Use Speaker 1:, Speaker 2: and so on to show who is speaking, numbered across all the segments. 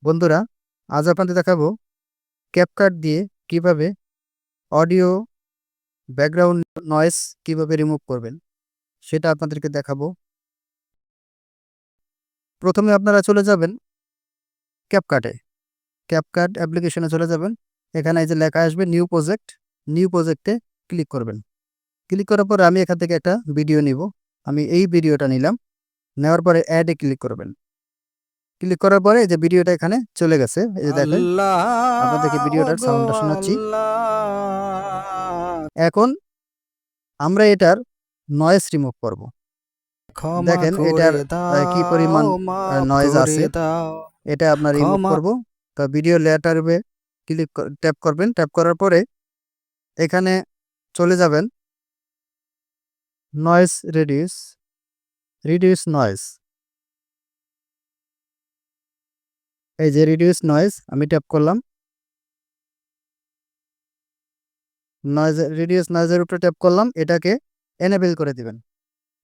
Speaker 1: বন্ধুরা, আজ আপনাদের দেখাবো ক্যাপকাট দিয়ে কিভাবে অডিও ব্যাকগ্রাউন্ড নয়েজ কিভাবে রিমুভ করবেন সেটা আপনাদেরকে দেখাবো। প্রথমে আপনারা চলে যাবেন ক্যাপকাটে। ক্যাপকাট অ্যাপ্লিকেশনে চলে যাবেন। এখানে এই যে লেখা আসবে নিউ প্রজেক্টে ক্লিক করবেন। ক্লিক করার পরে আমি এখান থেকে একটা ভিডিও নিব। আমি এই ভিডিওটা নিলাম। নেওয়ার পরে অ্যাডে ক্লিক করবেন। ক্লিক করার পরে এই যে ভিডিওটা এখানে চলে গেছে। এই যে দেখেন, আপনাদেরকে ভিডিওটার সাউন্ডটা শোনাচ্ছি। এখন আমরা এটার নয়েজ রিমুভ করব। দেখেন এটার কি পরিমাণ নয়েজ আছে, এটা আপনার রিমুভ করব। তো ভিডিও লেয়ারে ট্যাপ করবেন। ট্যাপ করার পরে এখানে চলে যাবেন নয়েজ রিডিউস নয়েজ। এই যে রিডিউস নয়েজ আমি ট্যাপ করলাম। রিডিউস নয়েজের উপরে ট্যাপ করলাম। এটাকে এনেবল করে দিবেন।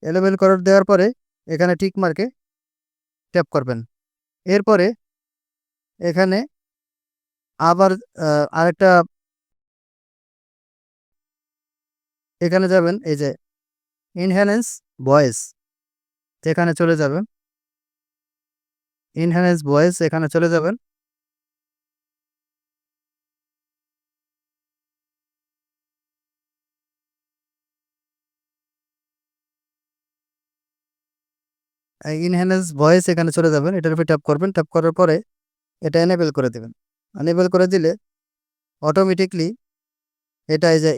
Speaker 1: এনেবল করে দেওয়ার পরে এখানে টিক মার্কে ট্যাপ করবেন। এরপরে এখানে আবার আরেকটা এখানে যাবেন, এই যে ইনহ্যান্স ভয়েস এখানে চলে যাবেন। ইনহ্যান্স ভয়েস এখানে চলে যাবেন। ইনহ্যান্স ভয়েস এখানে চলে যাবেন, এটার উপর ট্যাপ করবেন। ট্যাপ করার পরে এটা এনেবল করে দেবেন। এনেবল করে দিলে অটোমেটিকলি এটা এই যে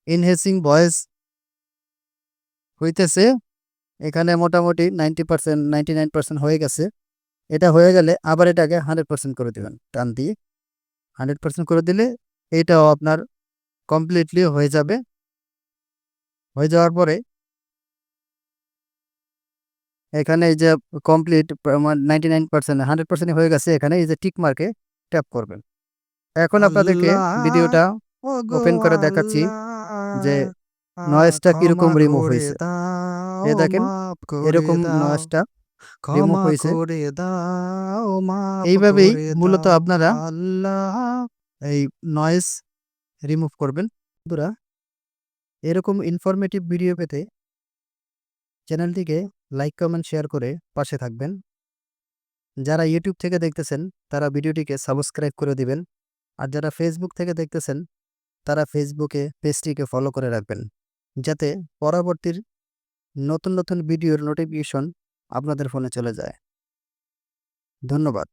Speaker 1: ইনহ্যান্সিং ভয়েস হইতেছে। এখানে মোটামুটি 90% 99% হয়ে গেছে। এটা হয়ে গেলে আবার এটাকে 100% করে দেবেন। টান দিয়ে 100% করে দিলে এটাও আপনার কমপ্লিটলি হয়ে যাবে। হয়ে যাওয়ার পরে এখানে এই যে কমপ্লিট 99% 100% হয়ে গেছে, এখানে এই যে টিক মার্কে ট্যাপ করবেন। এখন আপনাদেরকে ভিডিওটা ওপেন করে দেখাচ্ছি যে নয়েজটা কিরকম রিমুভ হয়েছে। এ দেখেন এরকম নয়েজটা রিমুভ হয়েছে। এইভাবেই মূলত আপনারা এই নয়েজ রিমুভ করবেন। বন্ধুরা, এরকম ইনফরমেটিভ ভিডিও পেতে চ্যানেলটিকে লাইক কমেন্ট শেয়ার করে পাশে থাকবেন। যারা ইউটিউব থেকে দেখতেছেন তারা ভিডিওটিকে সাবস্ক্রাইব করে দিবেন। আর যারা ফেসবুক থেকে দেখতেছেন তারা ফেসবুকে পেজটিকে ফলো করে রাখবেন, যাতে পরবর্তীর নতুন নতুন ভিডিওর নোটিফিকেশন আপনাদের ফোনে চলে যায়। ধন্যবাদ।